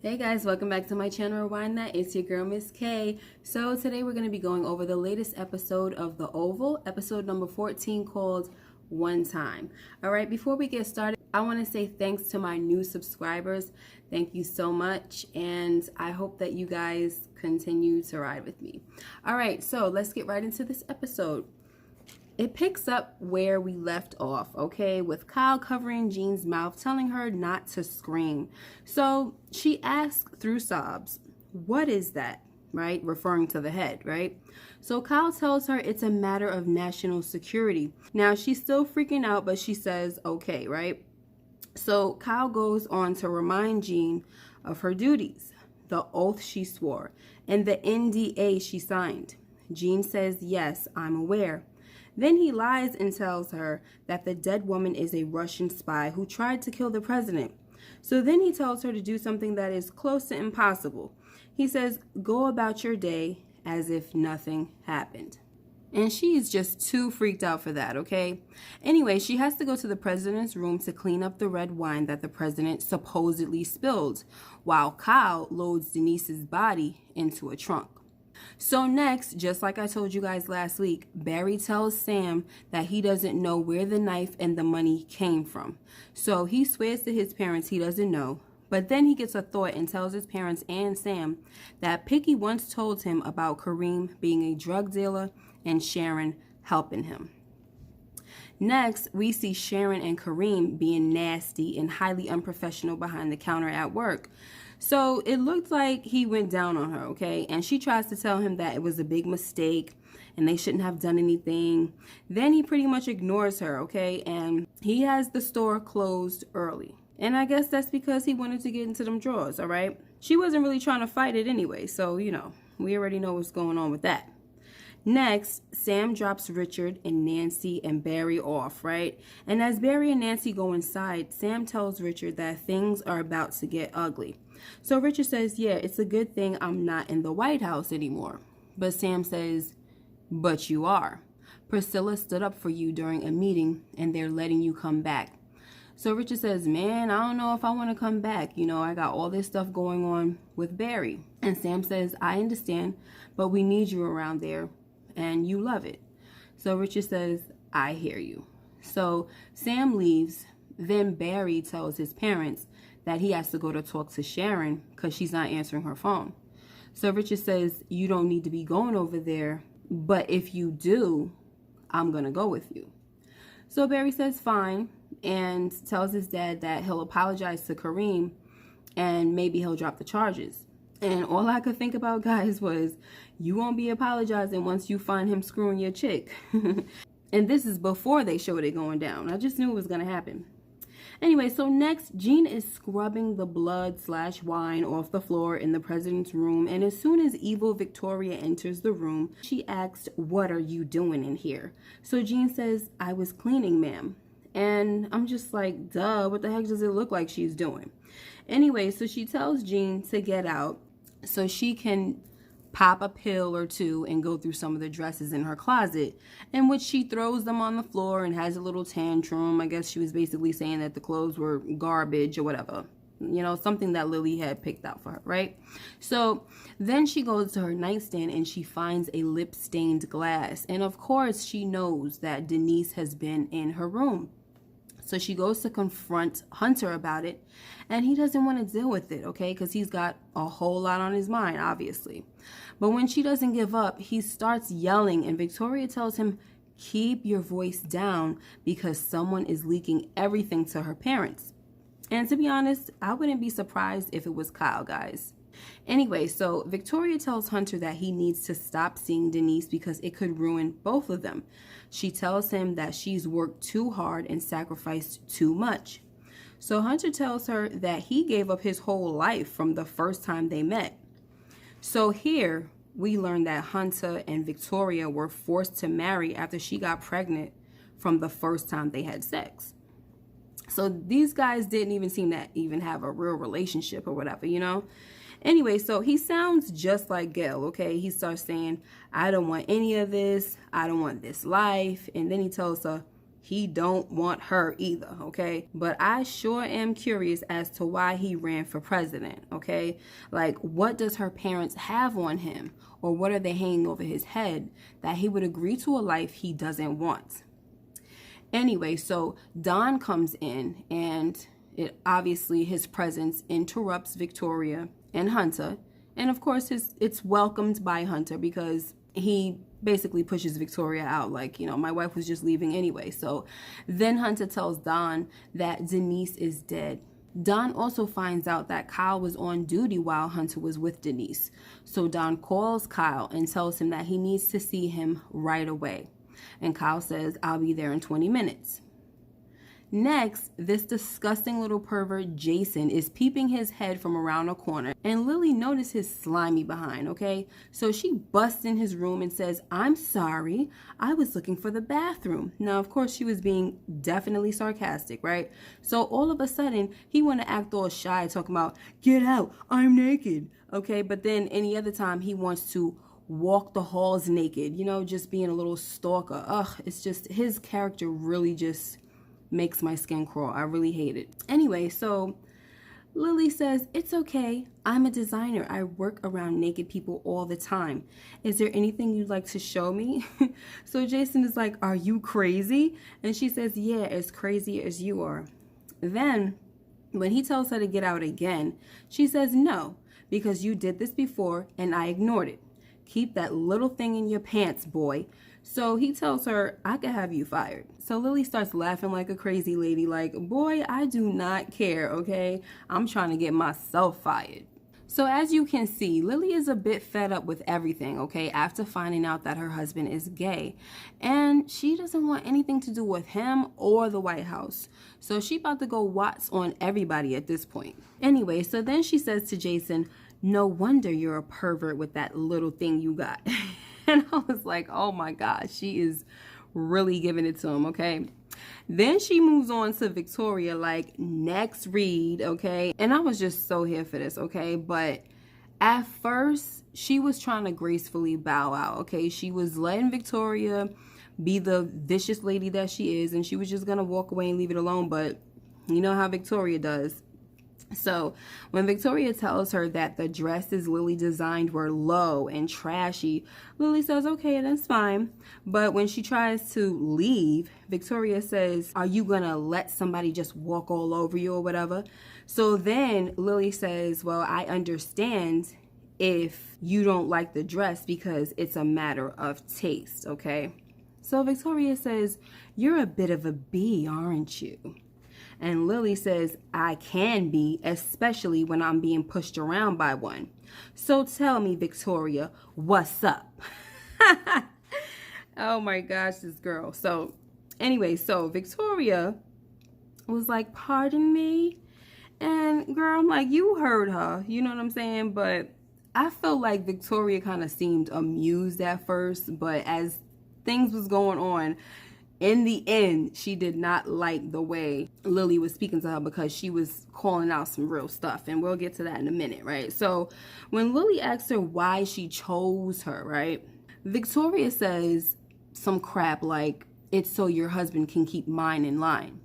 Hey guys, welcome back to my channel Rewind That. It's your girl Miss K. So today we're going to be going over the latest episode of The Oval, episode number 14, called One Time. Alright, before we get started, I want to say thanks to my new subscribers. Thank you so much, and I hope that you guys continue to ride with me. Alright, so let's get right into this episode. It picks up where we left off, okay, with Kyle covering Jean's mouth, telling her not to scream. So she asks through sobs, "What is that?" Right? Referring to the head, right? So Kyle tells her it's a matter of national security. Now she's still freaking out, but she says, okay, right? So Kyle goes on to remind Jean of her duties, the oath she swore, and the NDA she signed. Jean says, "Yes, I'm aware." Then he lies and tells her that the dead woman is a Russian spy who tried to kill the president. So then he tells her to do something that is close to impossible. He says, "Go about your day as if nothing happened." And she's just too freaked out for that, okay? Anyway, she has to go to the president's room to clean up the red wine that the president supposedly spilled, while Kyle loads Denise's body into a trunk. So next, just like I told you guys last week, Barry tells Sam that he doesn't know where the knife and the money came from. So he swears to his parents he doesn't know. But then he gets a thought and tells his parents and Sam that Picky once told him about Kareem being a drug dealer and Sharon helping him. Next, we see Sharon and Kareem being nasty and highly unprofessional behind the counter at work. So it looked like he went down on her, okay? And she tries to tell him that it was a big mistake and they shouldn't have done anything. Then he pretty much ignores her, okay? And he has the store closed early. And I guess that's because he wanted to get into them drawers, all right? She wasn't really trying to fight it anyway, so, we already know what's going on with that. Next, Sam drops Richard and Nancy and Barry off, right? And as Barry and Nancy go inside, Sam tells Richard that things are about to get ugly. So Richard says, "Yeah, it's a good thing I'm not in the White House anymore." But Sam says, "But you are. Priscilla stood up for you during a meeting and they're letting you come back." So Richard says, "Man, I don't know if I want to come back. I got all this stuff going on with Barry." And Sam says, "I understand, but we need you around there and you love it." So Richard says, "I hear you." So Sam leaves. Then Barry tells his parents that he has to go to talk to Sharon because she's not answering her phone. So Richard says, "You don't need to be going over there, but if you do, I'm going to go with you." So Barry says fine and tells his dad that he'll apologize to Kareem and maybe he'll drop the charges. And all I could think about, guys, was you won't be apologizing once you find him screwing your chick. And this is before they showed it going down. I just knew it was going to happen. Anyway, so next, Jean is scrubbing the blood/wine off the floor in the president's room. And as soon as evil Victoria enters the room, she asks, "What are you doing in here?" So Jean says, "I was cleaning, ma'am." And I'm just like, duh, what the heck does it look like she's doing? Anyway, so she tells Jean to get out so she can pop a pill or two and go through some of the dresses in her closet, in which she throws them on the floor and has a little tantrum. I guess she was basically saying that the clothes were garbage or whatever. Something that Lilly had picked out for her, right? So then she goes to her nightstand and she finds a lip-stained glass. And of course, she knows that Denise has been in her room. So she goes to confront Hunter about it, and he doesn't want to deal with it, okay, because he's got a whole lot on his mind, obviously. But when she doesn't give up, he starts yelling, and Victoria tells him, "Keep your voice down because someone is leaking everything to her parents." And to be honest, I wouldn't be surprised if it was Kyle, guys. Anyway, so Victoria tells Hunter that he needs to stop seeing Denise because it could ruin both of them. She tells him that she's worked too hard and sacrificed too much. So Hunter tells her that he gave up his whole life from the first time they met. So here we learn that Hunter and Victoria were forced to marry after she got pregnant from the first time they had sex. So these guys didn't even seem to even have a real relationship or whatever, Anyway, so he sounds just like Gail, okay? He starts saying, "I don't want any of this. I don't want this life." And then he tells her, he don't want her either, okay? But I sure am curious as to why he ran for president, okay? Like, what does her parents have on him? Or what are they hanging over his head that he would agree to a life he doesn't want? Anyway, so Don comes in, and it obviously his presence interrupts Victoria and Hunter. And of course, it's welcomed by Hunter because he basically pushes Victoria out, like, you know, my wife was just leaving anyway. So then Hunter tells Don that Denise is dead. Don also finds out that Kyle was on duty while Hunter was with Denise. So Don calls Kyle and tells him that he needs to see him right away. And Kyle says, I'll be there in 20 minutes. Next, this disgusting little pervert Jason is peeping his head from around a corner, and Lilly noticed his slimy behind, okay? So she busts in his room and says, I'm sorry, I was looking for the bathroom. Now, of course, she was being definitely sarcastic, right? So all of a sudden, he want to act all shy, talking about, get out, I'm naked, okay? But then any other time, he wants to walk the halls naked, you know, just being a little stalker. Ugh, it's just, his character really just makes my skin crawl. I really hate it. Anyway, so Lilly says, it's okay. I'm a designer. I work around naked people all the time. Is there anything you'd like to show me? So Jason is like, are you crazy? And she says, yeah, as crazy as you are. Then when he tells her to get out again, she says, no, because you did this before and I ignored it. Keep that little thing in your pants, boy. So he tells her, I could have you fired. So Lilly starts laughing like a crazy lady, like, boy, I do not care, okay? I'm trying to get myself fired. So as you can see, Lilly is a bit fed up with everything, okay, after finding out that her husband is gay. And she doesn't want anything to do with him or the White House. So she about to go Watts on everybody at this point. Anyway, so then she says to Jason, no wonder you're a pervert with that little thing you got. And I was like, oh my gosh, she is really giving it to him, okay? Then she moves on to Victoria, like, next read, okay? And I was just so here for this, okay? But at first, she was trying to gracefully bow out, okay? She was letting Victoria be the vicious lady that she is, and she was just gonna walk away and leave it alone, but you know how Victoria does. So when Victoria tells her that the dresses Lilly designed were low and trashy, Lilly says, okay, that's fine. But when she tries to leave, Victoria says, are you gonna let somebody just walk all over you or whatever? So then Lilly says, well, I understand if you don't like the dress because it's a matter of taste, okay? So Victoria says, you're a bit of a bee, aren't you? And Lilly says, I can be, especially when I'm being pushed around by one. So tell me, Victoria, what's up? Oh my gosh, this girl. So anyway, so Victoria was like, pardon me? And girl, I'm like, you heard her. You know what I'm saying? But I felt like Victoria kind of seemed amused at first. But as things was going on, in the end, she did not like the way Lilly was speaking to her because she was calling out some real stuff. And we'll get to that in a minute, right? So when Lilly asks her why she chose her, right? Victoria says some crap like, it's so your husband can keep mine in line.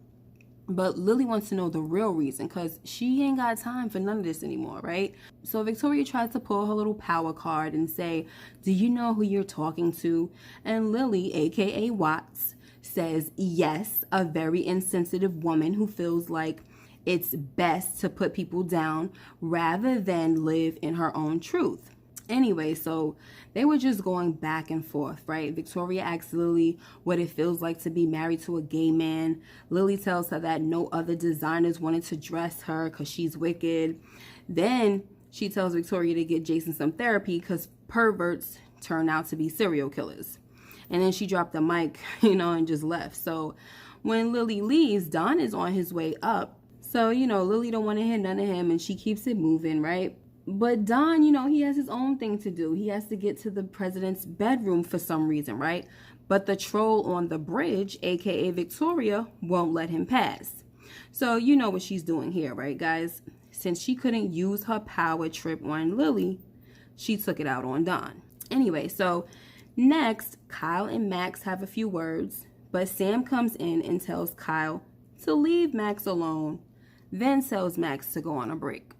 But Lilly wants to know the real reason because she ain't got time for none of this anymore, right? So Victoria tries to pull her little power card and say, do you know who you're talking to? And Lilly, aka Watts, says, yes, a very insensitive woman who feels like it's best to put people down rather than live in her own truth. Anyway, so they were just going back and forth, right? Victoria asks Lilly what it feels like to be married to a gay man. Lilly tells her that no other designers wanted to dress her because she's wicked. Then she tells Victoria to get Jason some therapy because perverts turn out to be serial killers. And then she dropped the mic, and just left. So when Lilly leaves, Don is on his way up. So, Lilly don't want to hear none of him and she keeps it moving, right? But Don, he has his own thing to do. He has to get to the president's bedroom for some reason, right? But the troll on the bridge, aka Victoria, won't let him pass. So you know what she's doing here, right, guys? Since she couldn't use her power trip on Lilly, she took it out on Don. Anyway, so next, Kyle and Max have a few words. But Sam comes in and tells Kyle to leave Max alone, then tells Max to go on a break.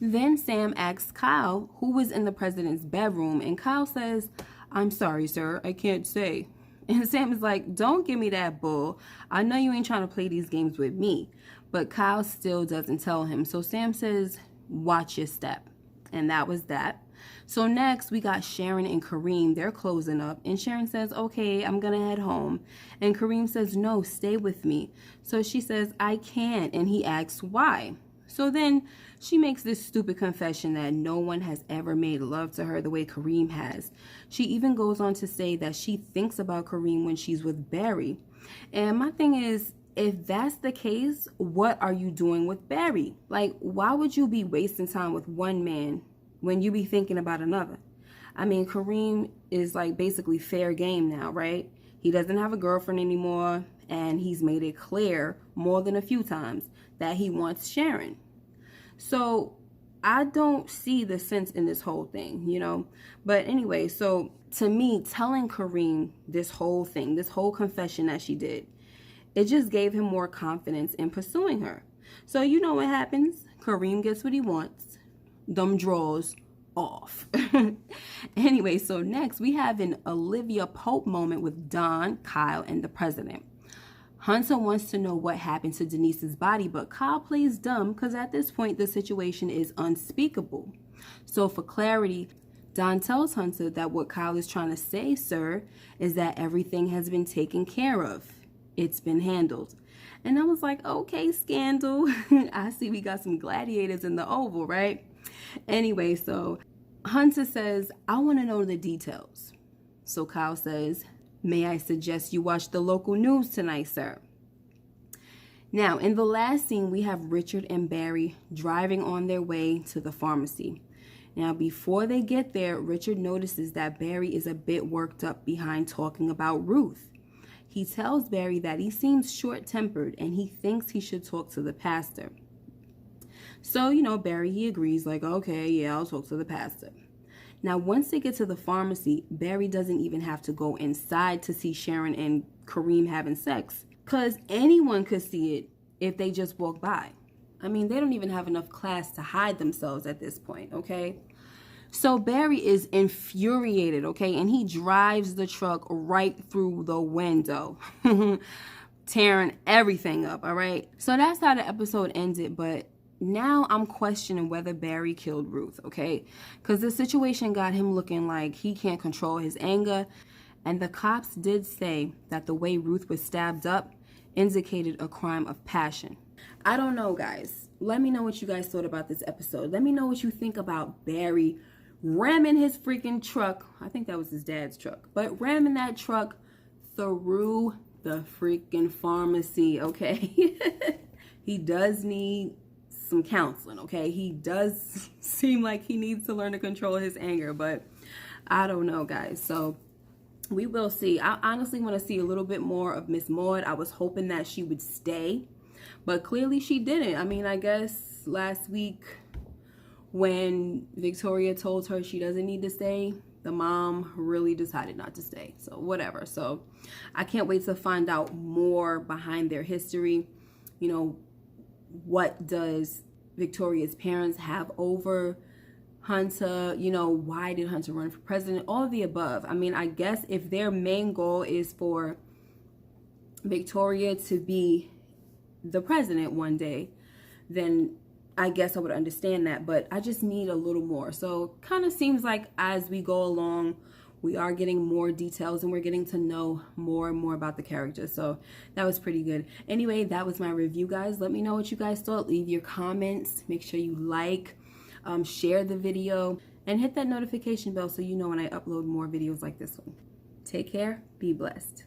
Then Sam asks Kyle who was in the president's bedroom, and Kyle says, "I'm sorry, sir, I can't say." And Sam is like, "Don't give me that bull. I know you ain't trying to play these games with me." But Kyle still doesn't tell him. So Sam says, "Watch your step." And that was that. So next we got Sharon and Kareem. They're closing up. And Sharon says, "Okay, I'm going to head home." And Kareem says, "No, stay with me." So she says, "I can't." And he asks why. So then she makes this stupid confession that no one has ever made love to her the way Kareem has. She even goes on to say that she thinks about Kareem when she's with Barry. And my thing is, if that's the case, what are you doing with Barry? Like, why would you be wasting time with one man when you be thinking about another? I mean, Kareem is like basically fair game now, right? He doesn't have a girlfriend anymore, and he's made it clear more than a few times that he wants Sharon. So I don't see the sense in this whole thing, you know? But anyway, so to me, telling Kareem this whole thing, this whole confession that she did, it just gave him more confidence in pursuing her. So you know what happens? Kareem gets what he wants. Them draws off. Anyway, so next we have an Olivia Pope moment with Don, Kyle, and the president. Hunter wants to know what happened to Denise's body, but Kyle plays dumb because at this point the situation is unspeakable. So for clarity, Don tells Hunter that what Kyle is trying to say, sir, is that everything has been taken care of. It's been handled. And I was like, okay, Scandal. I see we got some gladiators in the Oval, right? Anyway, so Hunter says, "I want to know the details." So Kyle says, "May I suggest you watch the local news tonight, sir?" Now, in the last scene, we have Richard and Barry driving on their way to the pharmacy. Now, before they get there, Richard notices that Barry is a bit worked up behind talking about Ruth. He tells Barry that he seems short-tempered and he thinks he should talk to the pastor. So, you know, Barry, he agrees, like, okay, yeah, I'll talk to the pastor. Now, once they get to the pharmacy, Barry doesn't even have to go inside to see Sharon and Kareem having sex, because anyone could see it if they just walk by. I mean, they don't even have enough class to hide themselves at this point, okay? So Barry is infuriated, okay? And he drives the truck right through the window, tearing everything up, all right? So that's how the episode ended, but now I'm questioning whether Barry killed Ruth, okay? Because the situation got him looking like he can't control his anger. And the cops did say that the way Ruth was stabbed up indicated a crime of passion. I don't know, guys. Let me know what you guys thought about this episode. Let me know what you think about Barry ramming his freaking truck. I think that was his dad's truck. But ramming that truck through the freaking pharmacy, okay? He does need some counseling, okay? He does seem like he needs to learn to control his anger, but I don't know, guys. So we will see. I honestly want to see a little bit more of Miss Maud. I was hoping that she would stay, but clearly she didn't. I mean, I guess last week when Victoria told her she doesn't need to stay, the mom really decided not to stay. So whatever. So I can't wait to find out more behind their history. You know, what does Victoria's parents have over Hunter? You know, why did Hunter run for president? All of the above. I mean, I guess if their main goal is for Victoria to be the president one day, then I guess I would understand that. But I just need a little more. So kind of seems like as we go along, we are getting more details and we're getting to know more and more about the characters. So that was pretty good. Anyway, that was my review, guys. Let me know what you guys thought. Leave your comments. Make sure you like, share the video, and hit that notification bell so you know when I upload more videos like this one. Take care. Be blessed.